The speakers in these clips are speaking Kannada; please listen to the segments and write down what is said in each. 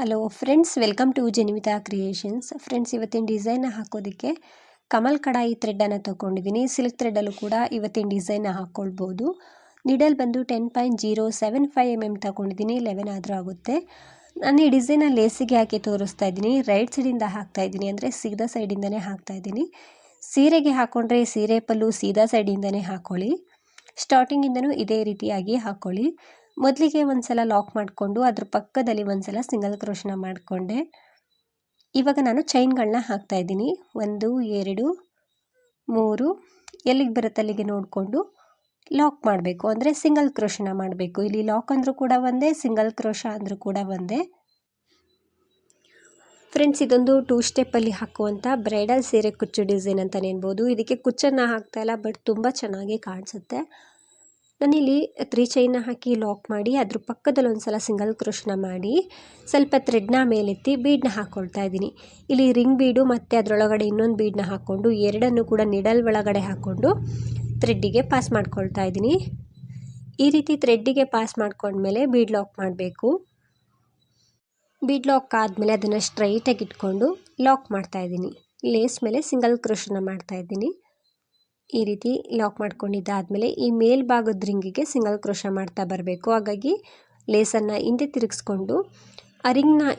Hello friends, welcome to Jenivita creations. Friends, ಇವತ್ತಿನ ಡಿಸೈನ್ ಹಾಕೋದಕ್ಕೆ ಕಮಲ್ ಕಡಾಯಿ ಥ್ರೆಡ್ಡನ್ನು ತೊಗೊಂಡಿದ್ದೀನಿ. ಸಿಲ್ಕ್ ಥ್ರೆಡ್ಡಲ್ಲೂ ಕೂಡ ಇವತ್ತಿನ ಡಿಸೈನ್ ಹಾಕ್ಕೊಳ್ಬೋದು. ನೀಡಲ್ ಬಂದು 10.075 mm ತೊಗೊಂಡಿದ್ದೀನಿ. 11 ಆದರೂ ಆಗುತ್ತೆ. ನಾನು ಈ ಡಿಸೈನ ಲೇಸಿಗೆ ಹಾಕಿ ತೋರಿಸ್ತಾ ಇದ್ದೀನಿ. ರೈಟ್ ಸೈಡಿಂದ ಹಾಕ್ತಾ ಇದ್ದೀನಿ, ಅಂದರೆ ಸೀದಾ ಸೈಡಿಂದನೇ ಹಾಕ್ತಾ ಇದ್ದೀನಿ. ಸೀರೆಗೆ ಹಾಕ್ಕೊಂಡ್ರೆ ಸೀರೆ ಪಲ್ಲು ಸೀದಾ ಸೈಡಿಂದನೇ ಹಾಕ್ಕೊಳ್ಳಿ. ಸ್ಟಾರ್ಟಿಂಗಿಂದನೂ ಇದೇ ರೀತಿಯಾಗಿ ಹಾಕ್ಕೊಳ್ಳಿ. ಮೊದಲಿಗೆ ಒಂದ್ಸಲ ಲಾಕ್ ಮಾಡಿಕೊಂಡು ಅದ್ರ ಪಕ್ಕದಲ್ಲಿ ಒಂದ್ಸಲ ಸಿಂಗಲ್ ಕ್ರೋಶನ ಮಾಡಿಕೊಂಡೆ. ಇವಾಗ ನಾನು ಚೈನ್ಗಳನ್ನ ಹಾಕ್ತಾ ಇದ್ದೀನಿ. 1 2 3 ಎಲ್ಲಿಗೆ ಬರುತ್ತೆ ಅಲ್ಲಿಗೆ ನೋಡಿಕೊಂಡು ಲಾಕ್ ಮಾಡಬೇಕು, ಅಂದರೆ ಸಿಂಗಲ್ ಕ್ರೋಶನ ಮಾಡಬೇಕು. ಇಲ್ಲಿ ಲಾಕ್ ಅಂದರೂ ಕೂಡ ಒಂದೇ, ಸಿಂಗಲ್ ಕ್ರೋಶ ಅಂದರೂ ಕೂಡ ಒಂದೇ. ಫ್ರೆಂಡ್ಸ್, ಇದೊಂದು 2 ಸ್ಟೆಪ್ಪಲ್ಲಿ ಹಾಕುವಂಥ ಬ್ರೈಡಲ್ ಸೀರೆ ಕುಚ್ಚು ಡಿಸೈನ್ ಅಂತ ನೆನ್ಬೋದು. ಇದಕ್ಕೆ ಕುಚ್ಚನ್ನು ಹಾಕ್ತಾ ಇಲ್ಲ, ಬಟ್ ತುಂಬ ಚೆನ್ನಾಗಿ ಕಾಣಿಸುತ್ತೆ. ನಾನಿಲ್ಲಿ 3 ಚೈನ್ನ ಹಾಕಿ ಲಾಕ್ ಮಾಡಿ ಅದ್ರ ಪಕ್ಕದಲ್ಲಿ ಒಂದ್ಸಲ ಸಿಂಗಲ್ ಕ್ರೋಶನ ಮಾಡಿ ಸ್ವಲ್ಪ ಥ್ರೆಡ್ನ ಮೇಲೆತ್ತಿ ಬೀಡನ್ನ ಹಾಕ್ಕೊಳ್ತಾ ಇದ್ದೀನಿ. ಇಲ್ಲಿ ರಿಂಗ್ ಬೀಡು ಮತ್ತು ಅದರೊಳಗಡೆ ಇನ್ನೊಂದು ಬೀಡನ್ನ ಹಾಕ್ಕೊಂಡು ಎರಡನ್ನು ಕೂಡ ನಿಡಲ್ ಒಳಗಡೆ ಹಾಕ್ಕೊಂಡು ಥ್ರೆಡ್ಡಿಗೆ ಪಾಸ್ ಮಾಡ್ಕೊಳ್ತಾ ಇದ್ದೀನಿ. ಈ ರೀತಿ ಥ್ರೆಡ್ಡಿಗೆ ಪಾಸ್ ಮಾಡ್ಕೊಂಡ್ಮೇಲೆ ಬೀಡ್ ಲಾಕ್ ಮಾಡಬೇಕು. ಬೀಡ್ ಲಾಕ್ ಆದಮೇಲೆ ಅದನ್ನು ಸ್ಟ್ರೈಟಾಗಿ ಇಟ್ಕೊಂಡು ಲಾಕ್ ಮಾಡ್ತಾ ಇದ್ದೀನಿ. ಲೇಸ್ ಮೇಲೆ ಸಿಂಗಲ್ ಕ್ರೋಶನ ಮಾಡ್ತಾ ಇದ್ದೀನಿ. ಈ ರೀತಿ ಲಾಕ್ ಮಾಡ್ಕೊಂಡಿದ್ದಾದಮೇಲೆ ಈ ಮೇಲ್ಭಾಗದ ರಿಂಗಿಗೆ ಸಿಂಗಲ್ ಕ್ರೋಶ ಮಾಡ್ತಾ ಬರಬೇಕು. ಹಾಗಾಗಿ ಲೇಸನ್ನು ಹಿಂದೆ ತಿರುಗಿಸ್ಕೊಂಡು ಆ ರಿಂಗ್ನ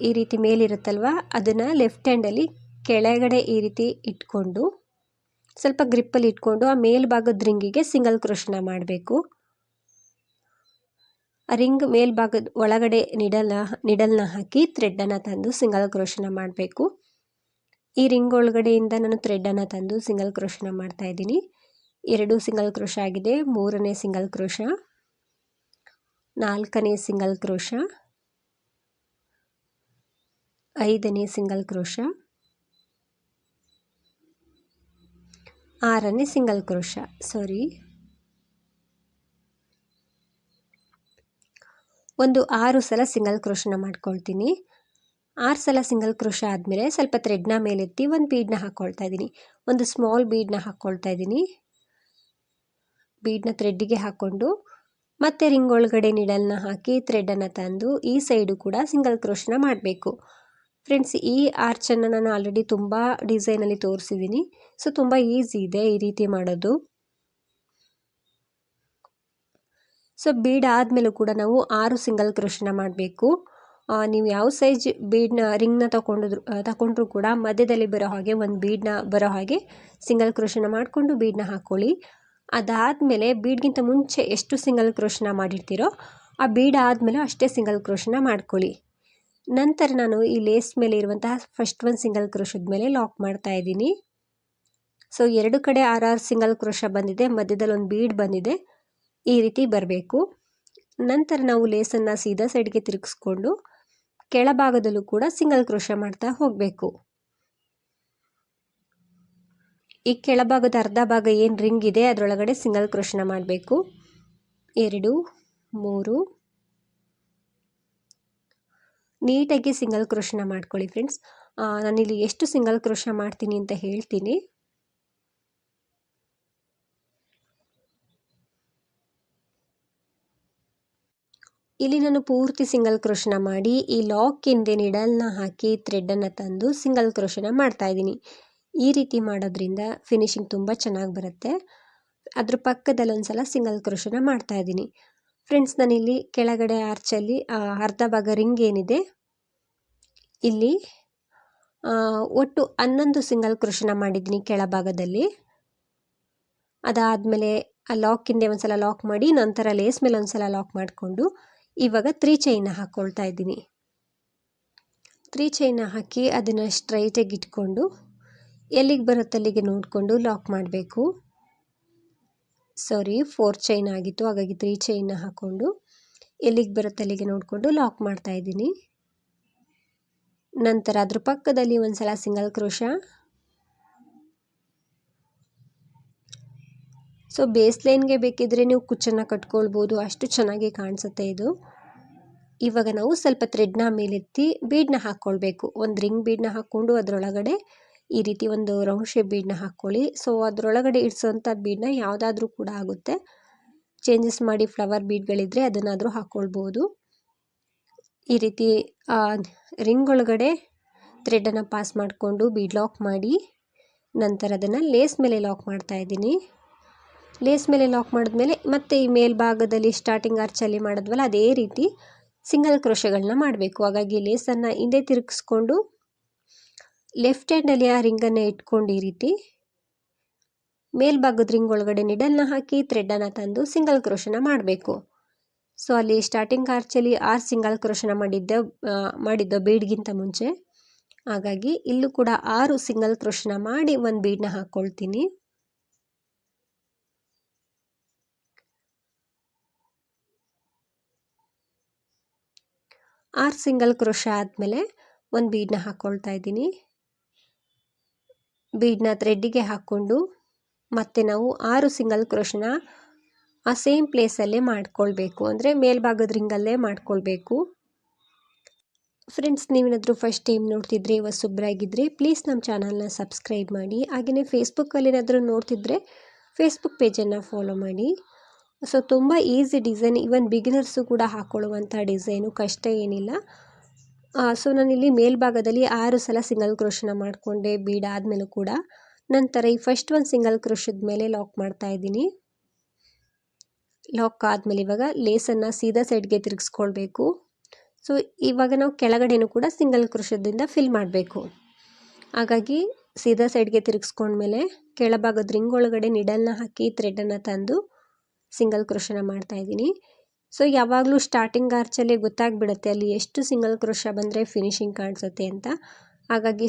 ಈ ರೀತಿ ಮೇಲಿರುತ್ತಲ್ವ, ಅದನ್ನು ಲೆಫ್ಟ್ ಹ್ಯಾಂಡಲ್ಲಿ ಕೆಳಗಡೆ ಈ ರೀತಿ ಇಟ್ಕೊಂಡು ಸ್ವಲ್ಪ ಗ್ರಿಪ್ಪಲ್ಲಿ ಇಟ್ಕೊಂಡು ಆ ಮೇಲ್ಭಾಗದ ರಿಂಗಿಗೆ ಸಿಂಗಲ್ ಕ್ರೋಶನ ಮಾಡಬೇಕು. ಆ ರಿಂಗ್ ಮೇಲ್ಭಾಗದ ಒಳಗಡೆ ನಿಡಲ್ನ ಹಾಕಿ ಥ್ರೆಡ್ಡನ್ನು ತಂದು ಸಿಂಗಲ್ ಕ್ರೋಶನ ಮಾಡಬೇಕು. ಈ ರಿಂಗ್ ಒಳಗಡೆಯಿಂದ ನಾನು ಥ್ರೆಡ್ಡನ್ನು ತಂದು ಸಿಂಗಲ್ ಕ್ರೋಶನ ಮಾಡ್ತಾ ಇದ್ದೀನಿ. 2 ಸಿಂಗಲ್ ಕ್ರೋಶ ಆಗಿದೆ. 3ನೇ ಸಿಂಗಲ್ ಕ್ರೋಶ, 4ನೇ ಸಿಂಗಲ್ ಕ್ರೋಶ, 5ನೇ ಸಿಂಗಲ್ ಕ್ರೋಶ, 6ನೇ ಸಿಂಗಲ್ ಕ್ರೋಶ. ಒಂದು 6 ಸಲ ಸಿಂಗಲ್ ಕ್ರೋಶನ ಮಾಡ್ಕೊಳ್ತೀನಿ. 6 ಸಲ ಸಿಂಗಲ್ ಕ್ರೋಶ ಆದಮೇಲೆ ಸ್ವಲ್ಪ ಥ್ರೆಡ್ನ ಮೇಲೆತ್ತಿ ಒಂದು ಬೀಡನ್ನ ಹಾಕ್ಕೊಳ್ತಾ ಇದ್ದೀನಿ. ಒಂದು ಸ್ಮಾಲ್ ಬೀಡನ್ನ ಹಾಕ್ಕೊಳ್ತಾ ಇದ್ದೀನಿ. ಬೀಡನ್ನ ಥ್ರೆಡ್ಡಿಗೆ ಹಾಕ್ಕೊಂಡು ಮತ್ತೆ ರಿಂಗ್ ಒಳಗಡೆ ನಿಡಲ್ನ ಹಾಕಿ ಥ್ರೆಡ್ಡನ್ನು ತಂದು ಈ ಸೈಡು ಕೂಡ ಸಿಂಗಲ್ ಕ್ರೋಶನ ಮಾಡಬೇಕು. ಫ್ರೆಂಡ್ಸ್, ಈ ಆರ್ಚನ್ನು ನಾನು ಆಲ್ರೆಡಿ ತುಂಬ ಡಿಸೈನಲ್ಲಿ ತೋರಿಸಿದ್ದೀನಿ. ಸೊ ತುಂಬ ಈಸಿ ಇದೆ ಈ ರೀತಿ ಮಾಡೋದು. ಸೊ ಬೀಡ್ ಆದಮೇಲೂ ಕೂಡ ನಾವು 6 ಸಿಂಗಲ್ ಕ್ರೋಶನ ಮಾಡಬೇಕು. ನೀವು ಯಾವ ಸೈಜ್ ರಿಂಗ್ನ ತಗೊಂಡ್ರೂ ಕೂಡ ಮಧ್ಯದಲ್ಲಿ ಬರೋ ಹಾಗೆ ಒಂದು ಬೀಡನ್ನ ಬರೋ ಹಾಗೆ ಸಿಂಗಲ್ ಕ್ರೋಶನ ಮಾಡಿಕೊಂಡು ಬೀಡನ್ನ ಹಾಕ್ಕೊಳ್ಳಿ. ಅದಾದಮೇಲೆ ಬೀಡ್ಗಿಂತ ಮುಂಚೆ ಎಷ್ಟು ಸಿಂಗಲ್ ಕ್ರೋಶನ ಮಾಡಿರ್ತೀರೋ ಆ ಬೀಡ್ ಆದಮೇಲೆ ಅಷ್ಟೇ ಸಿಂಗಲ್ ಕ್ರೋಶನ ಮಾಡ್ಕೊಳ್ಳಿ. ನಂತರ ನಾನು ಈ ಲೇಸ್ ಮೇಲೆ ಇರುವಂತಹ ಫಸ್ಟ್ ಒಂದು ಸಿಂಗಲ್ ಕ್ರೋಶದ ಮೇಲೆ ಲಾಕ್ ಮಾಡ್ತಾ ಇದ್ದೀನಿ. ಸೊ 2 ಕಡೆ 6 ಸಿಂಗಲ್ ಕ್ರೋಶ ಬಂದಿದೆ, ಮಧ್ಯದಲ್ಲಿ ಒಂದು ಬೀಡ್ ಬಂದಿದೆ. ಈ ರೀತಿ ಬರಬೇಕು. ನಂತರ ನಾವು ಲೇಸನ್ನು ಸೀದಾ ಸೈಡ್ಗೆ ತಿರುಗಿಸ್ಕೊಂಡು ಕೆಳಭಾಗದಲ್ಲೂ ಕೂಡ ಸಿಂಗಲ್ ಕ್ರೋಶ ಮಾಡ್ತಾ ಹೋಗಬೇಕು. ಈ ಕೆಳಭಾಗದ ಅರ್ಧ ಭಾಗ ಏನು ರಿಂಗ್ ಇದೆ ಅದರೊಳಗಡೆ ಸಿಂಗಲ್ ಕ್ರೋಶನ ಮಾಡಬೇಕು. 2 3 ನೀಟಾಗಿ ಸಿಂಗಲ್ ಕ್ರೋಶನ ಮಾಡ್ಕೊಳ್ಳಿ. ಫ್ರೆಂಡ್ಸ್, ನಾನಿಲ್ಲಿ ಎಷ್ಟು ಸಿಂಗಲ್ ಕ್ರೋಶ ಮಾಡ್ತೀನಿ ಅಂತ ಹೇಳ್ತೀನಿ. ಇಲ್ಲಿ ನಾನು ಪೂರ್ತಿ ಸಿಂಗಲ್ ಕ್ರೋಶನ ಮಾಡಿ ಈ ಲಾಕ್ ಹಿಂದೆ ನಿಡಲ್ನ ಹಾಕಿ ಥ್ರೆಡ್ಡನ್ನು ತಂದು ಸಿಂಗಲ್ ಕ್ರೋಶನ ಮಾಡ್ತಾ ಇದ್ದೀನಿ. ಈ ರೀತಿ ಮಾಡೋದ್ರಿಂದ ಫಿನಿಶಿಂಗ್ ತುಂಬ ಚೆನ್ನಾಗಿ ಬರುತ್ತೆ. ಅದ್ರ ಪಕ್ಕದಲ್ಲಿ ಒಂದ್ಸಲ ಸಿಂಗಲ್ ಕ್ರೋಶನ ಮಾಡ್ತಾ ಇದ್ದೀನಿ. ಫ್ರೆಂಡ್ಸ್, ನಾನಿಲ್ಲಿ ಕೆಳಗಡೆ ಆರ್ಚಲ್ಲಿ ಅರ್ಧ ಭಾಗ ರಿಂಗ್ ಏನಿದೆ ಇಲ್ಲಿ ಒಟ್ಟು 11 ಸಿಂಗಲ್ ಕ್ರೋಶನ ಮಾಡಿದ್ದೀನಿ ಕೆಳಭಾಗದಲ್ಲಿ. ಅದಾದಮೇಲೆ ಆ ಲಾಕ್ ಹಿಂದೆ ಒಂದ್ಸಲ ಲಾಕ್ ಮಾಡಿ ನಂತರ ಲೇಸ್ ಮೇಲೆ ಒಂದ್ಸಲ ಲಾಕ್ ಮಾಡಿಕೊಂಡು ಇವಾಗ 3 ಚೈನ್ನ ಹಾಕ್ಕೊಳ್ತಾ ಇದ್ದೀನಿ. 3 ಚೈನ್ನ ಹಾಕಿ ಅದನ್ನು ಸ್ಟ್ರೈಟಾಗಿ ಇಟ್ಕೊಂಡು ಎಲ್ಲಿಗೆ ಬರುತ್ತೆ ಅಲ್ಲಿಗೆ ನೋಡಿಕೊಂಡು ಲಾಕ್ ಮಾಡಬೇಕು. 4 ಚೈನ್ ಆಗಿತ್ತು, ಹಾಗಾಗಿ 3 ಚೈನ್ನ ಹಾಕ್ಕೊಂಡು ಎಲ್ಲಿಗೆ ಬರುತ್ತೆ ಅಲ್ಲಿಗೆ ನೋಡಿಕೊಂಡು ಲಾಕ್ ಮಾಡ್ತಾ ಇದ್ದೀನಿ. ನಂತರ ಅದ್ರ ಪಕ್ಕದಲ್ಲಿ ಒಂದ್ಸಲ ಸಿಂಗಲ್ ಕ್ರೋಶ. ಸೊ ಬೇಸ್ ಲೈನ್ಗೆ ಬೇಕಿದ್ರೆ ನೀವು ಕುಚ್ಚನ್ನು ಕಟ್ಕೊಳ್ಬೋದು, ಅಷ್ಟು ಚೆನ್ನಾಗಿ ಕಾಣಿಸುತ್ತೆ ಇದು. ಇವಾಗ ನಾವು ಸ್ವಲ್ಪ ಥ್ರೆಡ್ನ ಮೇಲೆತ್ತಿ ಬೀಡನ್ನ ಹಾಕ್ಕೊಳ್ಬೇಕು. ಒಂದು ರಿಂಗ್ ಬೀಡನ್ನ ಹಾಕ್ಕೊಂಡು ಅದರೊಳಗಡೆ ಈ ರೀತಿ ಒಂದು ರೌಂಡ್ ಶೇಪ್ ಬೀಡನ್ನ ಹಾಕ್ಕೊಳ್ಳಿ. ಸೊ ಅದರೊಳಗಡೆ ಇಡಿಸೋಂಥ ಬೀಡನ್ನ ಯಾವುದಾದ್ರೂ ಕೂಡ ಆಗುತ್ತೆ. ಚೇಂಜಸ್ ಮಾಡಿ ಫ್ಲವರ್ ಬೀಡ್ಗಳಿದ್ರೆ ಅದನ್ನಾದರೂ ಹಾಕ್ಕೊಳ್ಬೋದು. ಈ ರೀತಿ ರಿಂಗ್ ಒಳಗಡೆ ಥ್ರೆಡನ್ನು ಪಾಸ್ ಮಾಡಿಕೊಂಡು ಬೀಡ್ ಲಾಕ್ ಮಾಡಿ ನಂತರ ಅದನ್ನು ಲೇಸ್ ಮೇಲೆ ಲಾಕ್ ಮಾಡ್ತಾ ಇದ್ದೀನಿ. ಲೇಸ್ ಮೇಲೆ ಲಾಕ್ ಮಾಡಿದ್ಮೇಲೆ ಮತ್ತೆ ಈ ಮೇಲ್ಭಾಗದಲ್ಲಿ ಸ್ಟಾರ್ಟಿಂಗ್ ಆರ್ಚಲ್ಲಿ ಮಾಡಿದ್ವಲ್ಲ ಅದೇ ರೀತಿ ಸಿಂಗಲ್ ಕ್ರೋಶೆಗಳನ್ನ ಮಾಡಬೇಕು. ಹಾಗಾಗಿ ಲೇಸನ್ನು ಹಿಂದೆ ತಿರುಗಿಸ್ಕೊಂಡು ಲೆಫ್ಟ್ ಹ್ಯಾಂಡಲ್ಲಿ ಆ ರಿಂಗನ್ನು ಇಟ್ಕೊಂಡು ಈ ರೀತಿ ಮೇಲ್ಭಾಗದ ರಿಂಗ್ ಒಳಗಡೆ ನಿಡಲ್ನ ಹಾಕಿ ಥ್ರೆಡನ್ನು ತಂದು ಸಿಂಗಲ್ ಕ್ರೋಶನ ಮಾಡಬೇಕು. ಸೊ ಅಲ್ಲಿ ಸ್ಟಾರ್ಟಿಂಗ್ ಆರ್ಚಲ್ಲಿ 6 ಸಿಂಗಲ್ ಕ್ರೋಶನ ಮಾಡಿದ್ದ ಬೀಡ್ಗಿಂತ ಮುಂಚೆ. ಹಾಗಾಗಿ ಇಲ್ಲೂ ಕೂಡ 6 ಸಿಂಗಲ್ ಕ್ರೋಶನ ಮಾಡಿ ಒಂದು ಬೀಡನ್ನ ಹಾಕ್ಕೊಳ್ತೀನಿ. ಆರು ಸಿಂಗಲ್ ಕ್ರೋಶ ಆದಮೇಲೆ ಒಂದು ಬೀಡನ್ನ ಹಾಕ್ಕೊಳ್ತಾ ಇದ್ದೀನಿ. ಬೀಡನ್ನ ಥ್ರೆಡ್ಡಿಗೆ ಹಾಕ್ಕೊಂಡು ಮತ್ತೆ ನಾವು 6 ಸಿಂಗಲ್ ಕ್ರೋಶನ ಆ ಸೇಮ್ ಪ್ಲೇಸಲ್ಲೇ ಮಾಡ್ಕೊಳ್ಬೇಕು, ಅಂದರೆ ಮೇಲ್ಭಾಗದ ರಿಂಗಲ್ಲೇ ಮಾಡ್ಕೊಳ್ಬೇಕು. ಫ್ರೆಂಡ್ಸ್, ನೀವೇನಾದರೂ ಫಸ್ಟ್ ಟೈಮ್ ನೋಡ್ತಿದ್ರೆ ಹೊಸಬ್ರಾಗಿದ್ದರೆ ಪ್ಲೀಸ್ ನಮ್ಮ ಚಾನಲ್ನ ಸಬ್ಸ್ಕ್ರೈಬ್ ಮಾಡಿ. ಹಾಗೆಯೇ ಫೇಸ್ಬುಕ್ಕಲ್ಲಿ ಏನಾದರೂ ನೋಡ್ತಿದ್ರೆ ಫೇಸ್ಬುಕ್ ಪೇಜನ್ನು ಫಾಲೋ ಮಾಡಿ. ಸೊ ತುಂಬ ಈಸಿ ಡಿಸೈನ್, ಈವನ್ ಬಿಗಿನರ್ಸು ಕೂಡ ಹಾಕ್ಕೊಳ್ಳುವಂಥ ಡಿಸೈನು, ಕಷ್ಟ ಏನಿಲ್ಲ. ಸೊ ನಾನಿಲ್ಲಿ ಮೇಲ್ಭಾಗದಲ್ಲಿ 6 ಸಲ ಸಿಂಗಲ್ ಕ್ರೋಶನ ಮಾಡಿಕೊಂಡೆ ಬೀಡ್ ಆದಮೇಲೂ ಕೂಡ. ನಂತರ ಈ ಫಸ್ಟ್ ಒಂದು ಸಿಂಗಲ್ ಕ್ರೋಶದ ಮೇಲೆ ಲಾಕ್ ಮಾಡ್ತಾ ಇದ್ದೀನಿ. ಲಾಕ್ ಆದಮೇಲೆ ಇವಾಗ ಲೇಸನ್ನು ಸೀದಾ ಸೈಡ್ಗೆ ತಿರುಗಿಸ್ಕೊಳ್ಬೇಕು. ಸೊ ಇವಾಗ ನಾವು ಕೆಳಗಡೆನೂ ಕೂಡ ಸಿಂಗಲ್ ಕ್ರೋಶದಿಂದ ಫಿಲ್ ಮಾಡಬೇಕು. ಹಾಗಾಗಿ ಸೀದಾ ಸೈಡ್ಗೆ ತಿರುಗಿಸ್ಕೊಂಡ್ಮೇಲೆ ಕೆಳಭಾಗದ ರಿಂಗ್ ಒಳಗಡೆ ನಿಡಲ್ನ ಹಾಕಿ ಥ್ರೆಡನ್ನು ತಂದು ಸಿಂಗಲ್ ಕ್ರೋಶನ ಮಾಡ್ತಾ ಇದ್ದೀನಿ. ಸೊ ಯಾವಾಗಲೂ ಸ್ಟಾರ್ಟಿಂಗ್ ಆರ್ಚಲ್ಲೇ ಗೊತ್ತಾಗ್ಬಿಡುತ್ತೆ ಅಲ್ಲಿ ಎಷ್ಟು ಸಿಂಗಲ್ ಕ್ರೋಶ ಬಂದರೆ ಫಿನಿಶಿಂಗ್ ಕಾಣಿಸುತ್ತೆ ಅಂತ. ಹಾಗಾಗಿ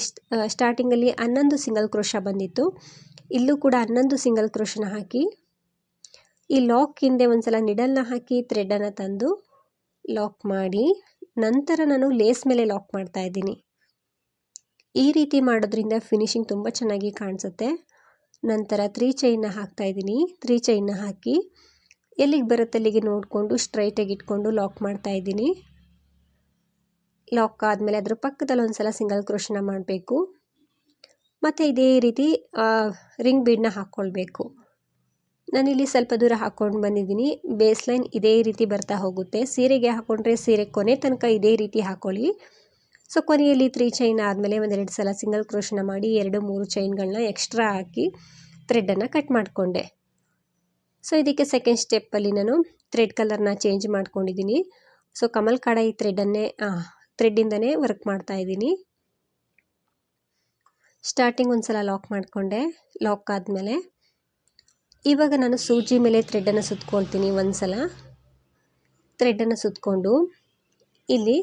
ಸ್ಟಾರ್ಟಿಂಗಲ್ಲಿ 11 ಸಿಂಗಲ್ ಕ್ರೋಶ ಬಂದಿತ್ತು. ಇಲ್ಲೂ ಕೂಡ 11 ಸಿಂಗಲ್ ಕ್ರೋಶನ ಹಾಕಿ ಈ ಲಾಕ್ ಹಿಂದೆ ಒಂದ್ಸಲ ನಿಡಲ್ನ ಹಾಕಿ ಥ್ರೆಡನ್ನು ತಂದು ಲಾಕ್ ಮಾಡಿ ನಂತರ ನಾನು ಲೇಸ್ ಮೇಲೆ ಲಾಕ್ ಮಾಡ್ತಾ ಇದ್ದೀನಿ. ಈ ರೀತಿ ಮಾಡೋದ್ರಿಂದ ಫಿನಿಶಿಂಗ್ ತುಂಬ ಚೆನ್ನಾಗಿ ಕಾಣಿಸುತ್ತೆ. ನಂತರ 3 ಚೈನ್ನ ಹಾಕ್ತಾ ಇದ್ದೀನಿ. 3 ಚೈನ್ನ ಹಾಕಿ ಎಲ್ಲಿಗೆ ಬರುತ್ತೆ ಅಲ್ಲಿಗೆ ನೋಡಿಕೊಂಡು ಸ್ಟ್ರೈಟಾಗಿ ಇಟ್ಕೊಂಡು ಲಾಕ್ ಮಾಡ್ತಾ ಇದ್ದೀನಿ. ಲಾಕ್ ಆದಮೇಲೆ ಅದರ ಪಕ್ಕದಲ್ಲಿ ಒಂದ್ಸಲ ಸಿಂಗಲ್ ಕ್ರೋಶನ ಮಾಡಬೇಕು. ಮತ್ತು ಇದೇ ರೀತಿ ರಿಂಗ್ ಬೀಡನ್ನ ಹಾಕ್ಕೊಳ್ಬೇಕು. ನಾನಿಲ್ಲಿ ಸ್ವಲ್ಪ ದೂರ ಹಾಕ್ಕೊಂಡು ಬಂದಿದ್ದೀನಿ. ಬೇಸ್ ಲೈನ್ ಇದೇ ರೀತಿ ಬರ್ತಾ ಹೋಗುತ್ತೆ. ಸೀರೆಗೆ ಹಾಕ್ಕೊಂಡ್ರೆ ಸೀರೆ ಕೊನೆ ತನಕ ಇದೇ ರೀತಿ ಹಾಕ್ಕೊಳ್ಳಿ. ಸೊ ಕೊನೆಯಲ್ಲಿ 3 ಚೈನ್ ಆದಮೇಲೆ ಒಂದೆರಡು ಸಲ ಸಿಂಗಲ್ ಕ್ರೋಶನ ಮಾಡಿ 2-3 ಚೈನ್ಗಳನ್ನ ಎಕ್ಸ್ಟ್ರಾ ಹಾಕಿ ಥ್ರೆಡನ್ನು ಕಟ್ ಮಾಡಿಕೊಂಡೆ. ಸೊ ಇದಕ್ಕೆ ಸೆಕೆಂಡ್ ಸ್ಟೆಪ್ಪಲ್ಲಿ ನಾನು ಥ್ರೆಡ್ ಕಲರ್ನ ಚೇಂಜ್ ಮಾಡ್ಕೊಂಡಿದ್ದೀನಿ. ಸೊ ಕಮಲ್ ಕಡಾಯಿ ಥ್ರೆಡ್ಡಿಂದನೇ ವರ್ಕ್ ಮಾಡ್ತಾ ಇದ್ದೀನಿ. ಸ್ಟಾರ್ಟಿಂಗ್ ಒಂದ್ಸಲ ಲಾಕ್ ಮಾಡಿಕೊಂಡೆ. ಲಾಕ್ ಆದಮೇಲೆ ಇವಾಗ ನಾನು ಸೂಜಿ ಮೇಲೆ ಥ್ರೆಡನ್ನು ಸುತ್ಕೊಳ್ತೀನಿ. ಒಂದ್ಸಲ ಥ್ರೆಡನ್ನು ಸುತ್ತಕೊಂಡು ಇಲ್ಲಿ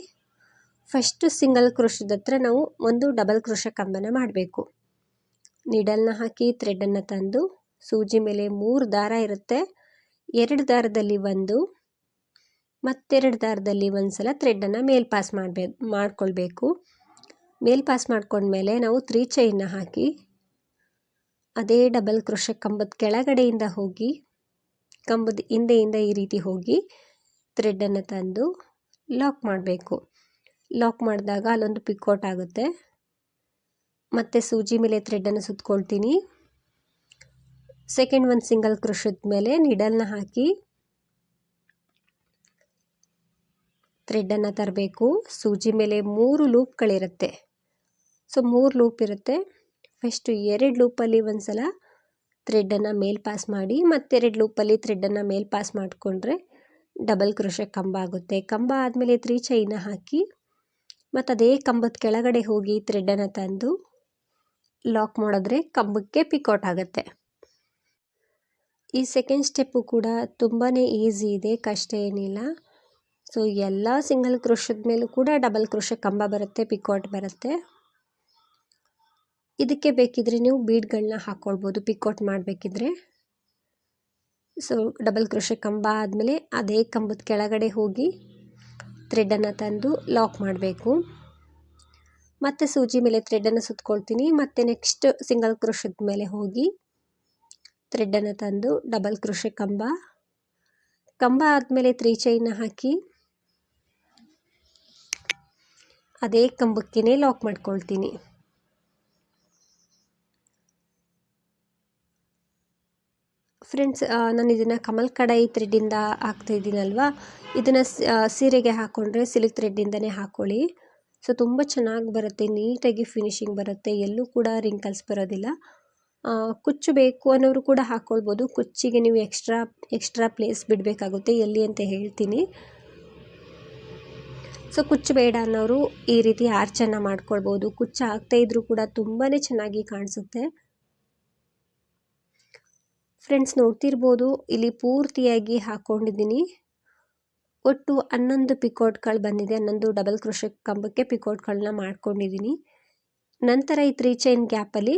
ಫಸ್ಟ್ ಸಿಂಗಲ್ ಕ್ರೋಶದ ಹತ್ರ ನಾವು ಒಂದು ಡಬಲ್ ಕ್ರೋಶ ಕಂಬನ ಮಾಡಬೇಕು. ನೀಡಲ್ನ ಹಾಕಿ ಥ್ರೆಡನ್ನು ತಂದು ಸೂಜಿ ಮೇಲೆ 3 ದಾರ ಇರುತ್ತೆ. 2 ದಾರದಲ್ಲಿ ಒಂದು ಮತ್ತೆರಡು ದಾರದಲ್ಲಿ ಒಂದ್ಸಲ ಥ್ರೆಡನ್ನು ಮೇಲ್ ಪಾಸ್ ಮಾಡ್ಕೊಳ್ಬೇಕು. ಮೇಲ್ ಪಾಸ್ ಮಾಡ್ಕೊಂಡ್ಮೇಲೆ ನಾವು 3 ಚೈನ್ನ ಹಾಕಿ ಅದೇ ಡಬಲ್ ಕ್ರೋಶ ಕಂಬದ ಕೆಳಗಡೆಯಿಂದ ಹೋಗಿ ಕಂಬದ ಹಿಂದೆಯಿಂದ ಈ ರೀತಿ ಹೋಗಿ ಥ್ರೆಡನ್ನು ತಂದು ಲಾಕ್ ಮಾಡಬೇಕು. ಲಾಕ್ ಮಾಡಿದಾಗ ಅಲ್ಲೊಂದು ಪಿಕೋಟ್ ಆಗುತ್ತೆ. ಮತ್ತು ಸೂಜಿ ಮೇಲೆ ಥ್ರೆಡನ್ನು ಸುತ್ಕೊಳ್ತೀನಿ. ಸೆಕೆಂಡ್ ಒಂದು ಸಿಂಗಲ್ ಕ್ರೋಶದ ಮೇಲೆ ನಿಡಲ್ನ ಹಾಕಿ ಥ್ರೆಡನ್ನು ತರಬೇಕು. ಸೂಜಿ ಮೇಲೆ 3 ಲೂಪ್ಗಳಿರುತ್ತೆ. ಸೊ 3 ಲೂಪ್ ಇರುತ್ತೆ. ಫಸ್ಟು 2 ಲೂಪಲ್ಲಿ ಒಂದ್ಸಲ ಥ್ರೆಡನ್ನು ಮೇಲ್ ಪಾಸ್ ಮಾಡಿ ಮತ್ತೆರಡು ಲೂಪಲ್ಲಿ ಥ್ರೆಡನ್ನು ಮೇಲ್ ಪಾಸ್ ಮಾಡಿಕೊಂಡ್ರೆ ಡಬಲ್ ಕ್ರೋಶ ಕಂಬ ಆಗುತ್ತೆ. ಕಂಬ ಆದಮೇಲೆ 3 ಚೈನ ಹಾಕಿ ಮತ್ತು ಅದೇ ಕಂಬದ ಕೆಳಗಡೆ ಹೋಗಿ ಥ್ರೆಡನ್ನು ತಂದು ಲಾಕ್ ಮಾಡಿದ್ರೆ ಕಂಬಕ್ಕೆ ಪಿಕೋಟ್ ಆಗುತ್ತೆ. ಈ ಸೆಕೆಂಡ್ ಸ್ಟೆಪ್ಪು ಕೂಡ ತುಂಬಾ ಈಸಿ ಇದೆ, ಕಷ್ಟ ಏನಿಲ್ಲ. ಸೊ ಎಲ್ಲ ಸಿಂಗಲ್ ಕ್ರೋಶದ ಮೇಲೂ ಕೂಡ ಡಬಲ್ ಕ್ರೋಶ ಕಂಬ ಬರುತ್ತೆ, ಪಿಕೋಟ್ ಬರುತ್ತೆ. ಇದಕ್ಕೆ ಬೇಕಿದ್ರೆ ನೀವು ಬೀಡ್ಗಳನ್ನ ಹಾಕ್ಕೊಳ್ಬೋದು ಪಿಕೋಟ್ ಮಾಡಬೇಕಿದ್ರೆ. ಸೊ ಡಬಲ್ ಕ್ರೋಶ ಕಂಬ ಆದಮೇಲೆ ಅದೇ ಕಂಬದ ಕೆಳಗಡೆ ಹೋಗಿ ಥ್ರೆಡನ್ನು ತಂದು ಲಾಕ್ ಮಾಡಬೇಕು. ಮತ್ತು ಸೂಜಿ ಮೇಲೆ ಥ್ರೆಡನ್ನು ಸುತ್ಕೊಳ್ತೀನಿ. ಮತ್ತು ನೆಕ್ಸ್ಟ್ ಸಿಂಗಲ್ ಕ್ರೋಶದ ಮೇಲೆ ಹೋಗಿ ಥ್ರೆಡನ್ನು ತಂದು ಡಬಲ್ ಕ್ರೋಶ ಕಂಬ ಆದಮೇಲೆ 3 ಚೈನ್ನ ಹಾಕಿ ಅದೇ ಕಂಬಕ್ಕೇ ಲಾಕ್ ಮಾಡ್ಕೊಳ್ತೀನಿ. ಫ್ರೆಂಡ್ಸ್, ನಾನು ಇದನ್ನು ಕಮಲ್ ಕಡಾಯಿ ಥ್ರೆಡ್ಡಿಂದ ಹಾಕ್ತಾಯಿದ್ದೀನಲ್ವ, ಇದನ್ನು ಸೀರೆಗೆ ಹಾಕ್ಕೊಂಡ್ರೆ ಸಿಲ್ಕ್ ಥ್ರೆಡ್ಡಿಂದನೇ ಹಾಕ್ಕೊಳ್ಳಿ. ಸೊ ತುಂಬ ಚೆನ್ನಾಗಿ ಬರುತ್ತೆ, ನೀಟಾಗಿ ಫಿನಿಶಿಂಗ್ ಬರುತ್ತೆ, ಎಲ್ಲೂ ಕೂಡ ರಿಂಕಲ್ಸ್ ಬರೋದಿಲ್ಲ. ಕುಚ್ಚು ಬೇಕು ಅನ್ನೋರು ಕೂಡ ಹಾಕ್ಕೊಳ್ಬೋದು. ಕುಚ್ಚಿಗೆ ನೀವು ಎಕ್ಸ್ಟ್ರಾ ಪ್ಲೇಸ್ ಬಿಡಬೇಕಾಗುತ್ತೆ, ಎಲ್ಲಿ ಅಂತ ಹೇಳ್ತೀನಿ. ಸೊ ಕುಚ್ಚು ಬೇಡ ಅನ್ನೋರು ಈ ರೀತಿ ಆರ್ಚನ್ನು ಮಾಡ್ಕೊಳ್ಬೋದು. ಕುಚ್ಚು ಹಾಕ್ತಾ ಇದ್ರೂ ಕೂಡ ತುಂಬಾ ಚೆನ್ನಾಗಿ ಕಾಣಿಸುತ್ತೆ. ಫ್ರೆಂಡ್ಸ್, ನೋಡ್ತಿರ್ಬೋದು ಇಲ್ಲಿ ಪೂರ್ತಿಯಾಗಿ ಹಾಕ್ಕೊಂಡಿದ್ದೀನಿ. ಒಟ್ಟು 11 ಪಿಕೋಟ್ಗಳು ಬಂದಿದೆ. 11 ಡಬಲ್ ಕ್ರೋಶೆ ಕಂಬಕ್ಕೆ ಪಿಕೋಟ್ಗಳನ್ನ ಮಾಡ್ಕೊಂಡಿದ್ದೀನಿ. ನಂತರ ಈ 3 ಚೈನ್ ಗ್ಯಾಪಲ್ಲಿ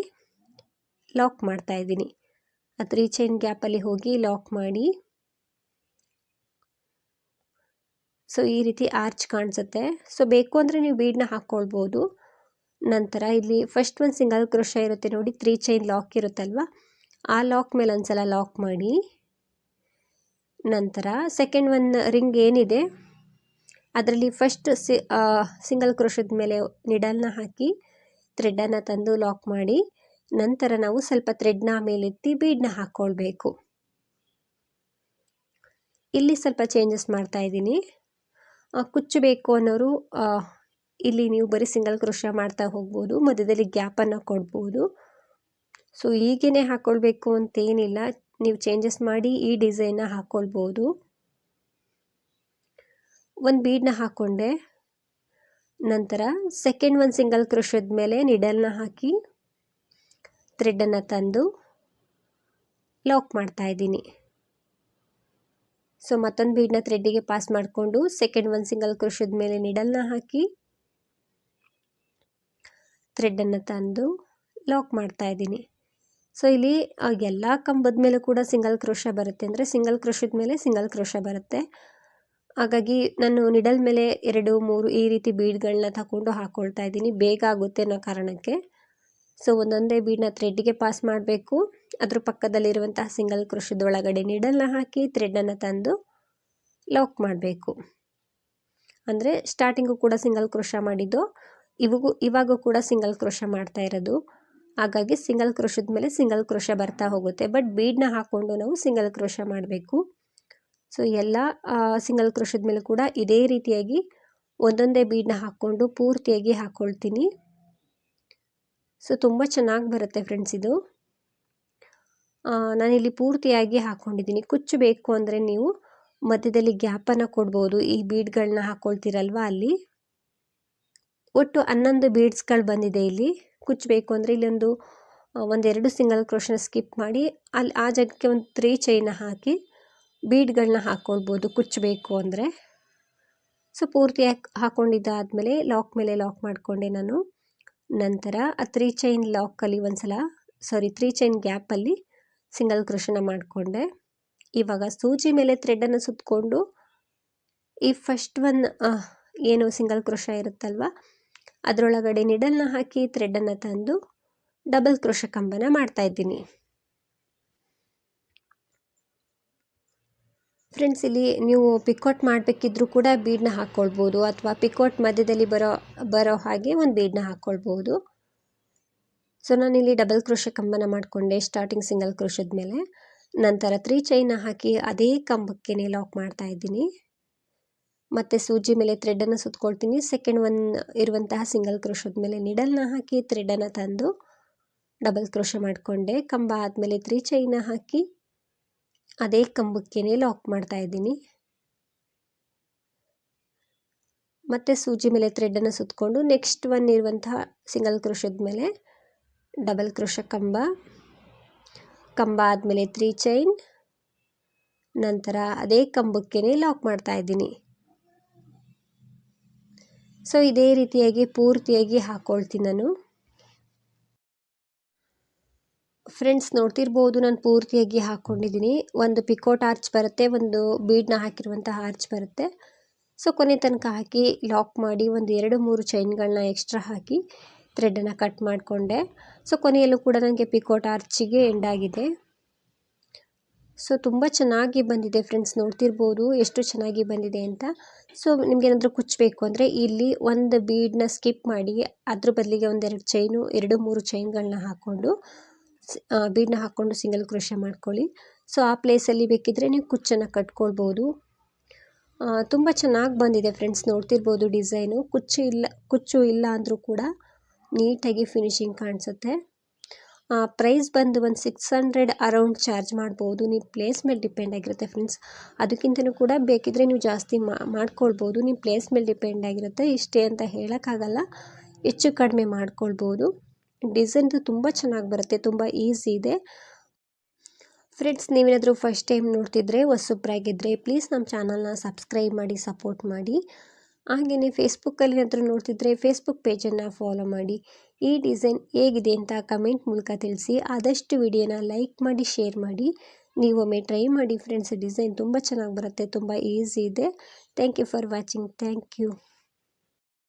ಲಾಕ್ ಮಾಡ್ತಾ ಇದ್ದೀನಿ. ಆ 3 ಚೈನ್ ಗ್ಯಾಪಲ್ಲಿ ಹೋಗಿ ಲಾಕ್ ಮಾಡಿ. ಸೊ ಈ ರೀತಿ ಆರ್ಚ್ ಕಾಣಿಸುತ್ತೆ. ಸೊ ಬೇಕು ಅಂದರೆ ನೀವು ಬೀಡನ್ನ ಹಾಕ್ಕೊಳ್ಬೋದು. ನಂತರ ಇಲ್ಲಿ ಫಸ್ಟ್ ಒಂದು ಸಿಂಗಲ್ ಕ್ರೋಶೆ ಇರುತ್ತೆ ನೋಡಿ, 3 ಚೈನ್ ಲಾಕ್ ಇರುತ್ತಲ್ವ, ಆ ಲಾಕ್ ಮೇಲೆ ಒಂದ್ಸಲ ಲಾಕ್ ಮಾಡಿ. ನಂತರ ಸೆಕೆಂಡ್ ಒನ್ ರಿಂಗ್ ಏನಿದೆ ಅದರಲ್ಲಿ ಫಸ್ಟ್ ಸಿಂಗಲ್ ಕ್ರೋಶದ ಮೇಲೆ ನಿಡಲ್ನ ಹಾಕಿ ಥ್ರೆಡ್ಡನ್ನು ತಂದು ಲಾಕ್ ಮಾಡಿ. ನಂತರ ನಾವು ಸ್ವಲ್ಪ ಥ್ರೆಡ್ನ ಮೇಲೆತ್ತಿ ಬೀಡನ್ನ ಹಾಕ್ಕೊಳ್ಬೇಕು. ಇಲ್ಲಿ ಸ್ವಲ್ಪ ಚೇಂಜಸ್ ಮಾಡ್ತಾ ಇದ್ದೀನಿ. ಕುಚ್ಚು ಬೇಕು ಅನ್ನೋರು ಇಲ್ಲಿ ನೀವು ಬರೀ ಸಿಂಗಲ್ ಕ್ರೋಶೆ ಮಾಡ್ತಾ ಹೋಗ್ಬೋದು, ಮಧ್ಯದಲ್ಲಿ ಗ್ಯಾಪನ್ನು ಕೊಡ್ಬೋದು. ಸೊ ಹೀಗೇ ಹಾಕ್ಕೊಳ್ಬೇಕು ಅಂತೇನಿಲ್ಲ, ನೀವು ಚೇಂಜಸ್ ಮಾಡಿ ಈ ಡಿಸೈನ್ನ ಹಾಕ್ಕೊಳ್ಬೋದು. ಒಂದು ಬೀಡನ್ನ ಹಾಕ್ಕೊಂಡೆ. ನಂತರ ಸೆಕೆಂಡ್ ಒಂದು ಸಿಂಗಲ್ ಕ್ರೋಶದ ಮೇಲೆ ನಿಡಲ್ನ ಹಾಕಿ ಥ್ರೆಡ್ಡನ್ನು ತಂದು ಲಾಕ್ ಮಾಡ್ತಾ ಇದ್ದೀನಿ. ಸೊ ಮತ್ತೊಂದು ಬೀಡನ್ನ ಥ್ರೆಡ್ಡಿಗೆ ಪಾಸ್ ಮಾಡಿಕೊಂಡು ಸೆಕೆಂಡ್ ಒಂದು ಸಿಂಗಲ್ ಕ್ರೋಶದ ಮೇಲೆ ನಿಡಲ್ನ ಹಾಕಿ ಥ್ರೆಡ್ಡನ್ನು ತಂದು ಲಾಕ್ ಮಾಡ್ತಾ ಇದ್ದೀನಿ. ಸೊ ಇಲ್ಲಿ ಎಲ್ಲ ಕಂಬದ ಮೇಲೂ ಕೂಡ ಸಿಂಗಲ್ ಕ್ರೋಶೆ ಬರುತ್ತೆ, ಅಂದರೆ ಸಿಂಗಲ್ ಕ್ರೋಶದ ಮೇಲೆ ಸಿಂಗಲ್ ಕ್ರೋಶೆ ಬರುತ್ತೆ. ಹಾಗಾಗಿ ನಾನು ನಿಡಲ್ ಮೇಲೆ 2, 3 ಈ ರೀತಿ ಬೀಡ್ಗಳನ್ನ ತಗೊಂಡು ಹಾಕ್ಕೊಳ್ತಾ ಇದ್ದೀನಿ, ಬೇಗ ಆಗುತ್ತೆ ಅನ್ನೋ ಕಾರಣಕ್ಕೆ. ಸೊ ಒಂದೊಂದೇ ಬೀಡನ್ನ ಥ್ರೆಡ್ಡಿಗೆ ಪಾಸ್ ಮಾಡಬೇಕು. ಅದ್ರ ಪಕ್ಕದಲ್ಲಿರುವಂತಹ ಸಿಂಗಲ್ ಕ್ರೋಶದ ಒಳಗಡೆ ನಿಡಲ್ನ ಹಾಕಿ ಥ್ರೆಡ್ಡನ್ನು ತಂದು ಲಾಕ್ ಮಾಡಬೇಕು. ಅಂದರೆ ಸ್ಟಾರ್ಟಿಂಗು ಕೂಡ ಸಿಂಗಲ್ ಕ್ರೋಶೆ ಮಾಡಿದ್ದು, ಇವಾಗೂ ಕೂಡ ಸಿಂಗಲ್ ಕ್ರೋಶೆ ಮಾಡ್ತಾ ಇರೋದು. ಹಾಗಾಗಿ ಸಿಂಗಲ್ ಕ್ರೋಶದ ಮೇಲೆ ಸಿಂಗಲ್ ಕ್ರೋಶೆ ಬರ್ತಾ ಹೋಗುತ್ತೆ, ಬಟ್ ಬೀಡನ್ನ ಹಾಕ್ಕೊಂಡು ನಾವು ಸಿಂಗಲ್ ಕ್ರೋಶೆ ಮಾಡಬೇಕು. ಸೊ ಎಲ್ಲ ಸಿಂಗಲ್ ಕ್ರೋಶದ ಮೇಲೆ ಕೂಡ ಇದೇ ರೀತಿಯಾಗಿ ಒಂದೊಂದೇ ಬೀಡನ್ನ ಹಾಕ್ಕೊಂಡು ಪೂರ್ತಿಯಾಗಿ ಹಾಕ್ಕೊಳ್ತೀನಿ. ಸೊ ತುಂಬ ಚೆನ್ನಾಗಿ ಬರುತ್ತೆ ಫ್ರೆಂಡ್ಸ್ ಇದು. ನಾನಿಲ್ಲಿ ಪೂರ್ತಿಯಾಗಿ ಹಾಕ್ಕೊಂಡಿದ್ದೀನಿ. ಕುಚ್ಚು ಬೇಕು ಅಂದರೆ ನೀವು ಮಧ್ಯದಲ್ಲಿ ಗ್ಯಾಪನ್ನು ಕೊಡ್ಬೋದು, ಈ ಬೀಡ್ಗಳನ್ನ ಹಾಕ್ಕೊಳ್ತೀರಲ್ವ ಅಲ್ಲಿ. ಒಟ್ಟು 11 ಬೀಡ್ಸ್ಗಳು ಬಂದಿದೆ ಇಲ್ಲಿ. ಕುಚ್ಚು ಬೇಕು ಅಂದರೆ ಇಲ್ಲೊಂದು 1-2 ಸಿಂಗಲ್ ಕ್ರೋಶನ ಸ್ಕಿಪ್ ಮಾಡಿ ಅಲ್ಲಿ ಆ ಜಾಗಕ್ಕೆ ಒಂದು 3 ಚೈನ ಹಾಕಿ ಬೀಡ್ಗಳನ್ನ ಹಾಕ್ಕೊಳ್ಬೋದು ಕುಚ್ಚು ಬೇಕು ಅಂದರೆ. ಸೊ ಪೂರ್ತಿಯಾಗಿ ಹಾಕ್ಕೊಂಡಿದ್ದಾದಮೇಲೆ ಲಾಕ್ ಮೇಲೆ ಲಾಕ್ ಮಾಡಿಕೊಂಡೆ ನಾನು. ನಂತರ ಆ 3 ಚೈನ್ ಲಾಕಲ್ಲಿ 3 ಚೈನ್ ಗ್ಯಾಪಲ್ಲಿ ಸಿಂಗಲ್ ಕ್ರೋಶನ ಮಾಡಿಕೊಂಡೆ. ಇವಾಗ ಸೂಜಿ ಮೇಲೆ ಥ್ರೆಡ್ಡನ್ನು ಸುತ್ತಕೊಂಡು ಈ ಫಸ್ಟ್ ಒನ್ ಏನು ಸಿಂಗಲ್ ಕ್ರೋಶೆ ಇರುತ್ತಲ್ವ ಅದರೊಳಗಡೆ ನಿಡಲ್ನ ಹಾಕಿ ಥ್ರೆಡ್ಡನ್ನು ತಂದು ಡಬಲ್ ಕ್ರೋಶೆ ಕಂಬನ ಮಾಡ್ತಾ ಇದ್ದೀನಿ. ಫ್ರೆಂಡ್ಸ್, ಇಲ್ಲಿ ನೀವು ಪಿಕೋಟ್ ಮಾಡಬೇಕಿದ್ರೂ ಕೂಡ ಬೀಡನ್ನ ಹಾಕ್ಕೊಳ್ಬೋದು, ಅಥವಾ ಪಿಕೋಟ್ ಮಧ್ಯದಲ್ಲಿ ಬರೋ ಹಾಗೆ ಒಂದು ಬೀಡನ್ನ ಹಾಕ್ಕೊಳ್ಬೋದು. ಸೊ ನಾನಿಲ್ಲಿ ಡಬಲ್ ಕ್ರೋಶೆ ಕಂಬನ ಮಾಡಿಕೊಂಡೆ ಸ್ಟಾರ್ಟಿಂಗ್ ಸಿಂಗಲ್ ಕ್ರೋಶದ ಮೇಲೆ. ನಂತರ 3 ಚೈನ ಹಾಕಿ ಅದೇ ಕಂಬಕ್ಕೆ ಲಾಕ್ ಮಾಡ್ತಾ ಇದ್ದೀನಿ. ಮತ್ತು ಸೂಜಿ ಮೇಲೆ ಥ್ರೆಡ್ಡನ್ನು ಸುತ್ಕೊಳ್ತೀನಿ. ಸೆಕೆಂಡ್ ಒನ್ ಇರುವಂತಹ ಸಿಂಗಲ್ ಕ್ರೋಶದ ಮೇಲೆ ನಿಡಲ್ನ ಹಾಕಿ ಥ್ರೆಡ್ಡನ್ನು ತಂದು ಡಬಲ್ ಕ್ರೋಶೆ ಮಾಡಿಕೊಂಡೆ. ಕಂಬ ಆದಮೇಲೆ 3 ಚೈನ ಹಾಕಿ ಅದೇ ಕಂಬಕ್ಕೆ ಲಾಕ್ ಮಾಡ್ತಾ ಇದ್ದೀನಿ. ಮತ್ತು ಸೂಜಿ ಮೇಲೆ ಥ್ರೆಡ್ಡನ್ನು ಸುತ್ತಕೊಂಡು ನೆಕ್ಸ್ಟ್ ಒನ್ ಇರುವಂತಹ ಸಿಂಗಲ್ ಕ್ರೋಶದ ಮೇಲೆ ಡಬಲ್ ಕ್ರೋಶೆ ಕಂಬ ಆದಮೇಲೆ 3 ಚೈನ್, ನಂತರ ಅದೇ ಕಂಬಕ್ಕೆ ಲಾಕ್ ಮಾಡ್ತಾ ಇದ್ದೀನಿ. ಸೊ ಇದೇ ರೀತಿಯಾಗಿ ಪೂರ್ತಿಯಾಗಿ ಹಾಕ್ಕೊಳ್ತೀನಿ ನಾನು. ಫ್ರೆಂಡ್ಸ್, ನೋಡ್ತಿರ್ಬೋದು ನಾನು ಪೂರ್ತಿಯಾಗಿ ಹಾಕ್ಕೊಂಡಿದ್ದೀನಿ. ಒಂದು ಪಿಕೋಟ್ ಆರ್ಚ್ ಬರುತ್ತೆ, ಒಂದು ಬೀಡನ್ನ ಹಾಕಿರುವಂತಹ ಆರ್ಚ್ ಬರುತ್ತೆ. ಸೊ ಕೊನೆ ತನಕ ಹಾಕಿ ಲಾಕ್ ಮಾಡಿ ಒಂದು 2-3 ಚೈನ್ಗಳನ್ನ ಎಕ್ಸ್ಟ್ರಾ ಹಾಕಿ ಥ್ರೆಡ್ಡನ್ನು ಕಟ್ ಮಾಡಿಕೊಂಡೆ. ಸೊ ಕೊನೆಯಲ್ಲೂ ಕೂಡ ನನಗೆ ಪಿಕೋಟ್ ಆರ್ಚಿಗೆ ಎಂಡಾಗಿದೆ. ಸೊ ತುಂಬ ಚೆನ್ನಾಗಿ ಬಂದಿದೆ ಫ್ರೆಂಡ್ಸ್, ನೋಡ್ತಿರ್ಬೋದು ಎಷ್ಟು ಚೆನ್ನಾಗಿ ಬಂದಿದೆ ಅಂತ. ಸೊ ನಿಮಗೇನಾದರೂ ಕುಚ್ಚಬೇಕು ಅಂದರೆ ಇಲ್ಲಿ ಒಂದು ಬೀಡನ್ನ ಸ್ಕಿಪ್ ಮಾಡಿ ಅದ್ರ ಬದಲಿಗೆ 1-2 ಚೈನು 2-3 ಚೈನ್ಗಳನ್ನ ಹಾಕ್ಕೊಂಡು ಬೀಡನ್ನ ಹಾಕ್ಕೊಂಡು ಸಿಂಗಲ್ ಕ್ರೋಶೆ ಮಾಡ್ಕೊಳ್ಳಿ. ಸೊ ಆ ಪ್ಲೇಸಲ್ಲಿ ಬೇಕಿದ್ದರೆ ನೀವು ಕುಚ್ಚನ್ನು ಕಟ್ಕೊಳ್ಬೋದು. ತುಂಬ ಚೆನ್ನಾಗಿ ಬಂದಿದೆ ಫ್ರೆಂಡ್ಸ್, ನೋಡ್ತಿರ್ಬೋದು ಡಿಸೈನು. ಕುಚ್ಚು ಇಲ್ಲ ಅಂದರೂ ಕೂಡ ನೀಟಾಗಿ ಫಿನಿಶಿಂಗ್ ಕಾಣಿಸುತ್ತೆ. ಪ್ರೈಸ್ ಬಂದು ಒಂದು 600 ಅರೌಂಡ್ ಚಾರ್ಜ್ ಮಾಡ್ಬೋದು. ನೀವು ಪ್ಲೇಸ್ ಮೇಲೆ ಡಿಪೆಂಡ್ ಆಗಿರುತ್ತೆ ಫ್ರೆಂಡ್ಸ್. ಅದಕ್ಕಿಂತಲೂ ಕೂಡ ಬೇಕಿದ್ದರೆ ನೀವು ಜಾಸ್ತಿ ಮಾಡ್ಕೊಳ್ಬೋದು. ನಿಮ್ಮ ಪ್ಲೇಸ್ ಮೇಲೆ ಡಿಪೆಂಡ್ ಆಗಿರುತ್ತೆ. ಇಷ್ಟೇ ಅಂತ ಹೇಳೋಕ್ಕಾಗಲ್ಲ, ಹೆಚ್ಚು ಕಡಿಮೆ ಮಾಡ್ಕೊಳ್ಬೋದು. ಡಿಸೈನ್ದು ತುಂಬ ಚೆನ್ನಾಗಿ ಬರುತ್ತೆ, ತುಂಬ ಈಸಿ ಇದೆ ಫ್ರೆಂಡ್ಸ್. ನೀವೇನಾದರೂ ಫಸ್ಟ್ ಟೈಮ್ ನೋಡ್ತಿದ್ರೆ ಹೊಸಬ್ರಾಗಿದ್ದರೆ ಪ್ಲೀಸ್ ನಮ್ಮ ಚಾನಲ್ನ ಸಬ್ಸ್ಕ್ರೈಬ್ ಮಾಡಿ, ಸಪೋರ್ಟ್ ಮಾಡಿ. ಹಾಗೆಯೇ ಫೇಸ್ಬುಕ್ಕಲ್ಲಿ ಏನಾದರೂ ನೋಡ್ತಿದ್ರೆ ಫೇಸ್ಬುಕ್ ಪೇಜನ್ನು ಫಾಲೋ ಮಾಡಿ. ಈ ಡಿಸೈನ್ ಹೇಗಿದೆ ಅಂತ ಕಮೆಂಟ್ ಮೂಲಕ ತಿಳಿಸಿ. ಆದಷ್ಟು ವಿಡಿಯೋನ ಲೈಕ್ ಮಾಡಿ, ಶೇರ್ ಮಾಡಿ. ನೀವೊಮ್ಮೆ ಟ್ರೈ ಮಾಡಿ ಫ್ರೆಂಡ್ಸ್. ಡಿಸೈನ್ ತುಂಬ ಚೆನ್ನಾಗಿ ಬರುತ್ತೆ, ತುಂಬ ಈಸಿ ಇದೆ. Thank you for watching. Thank you.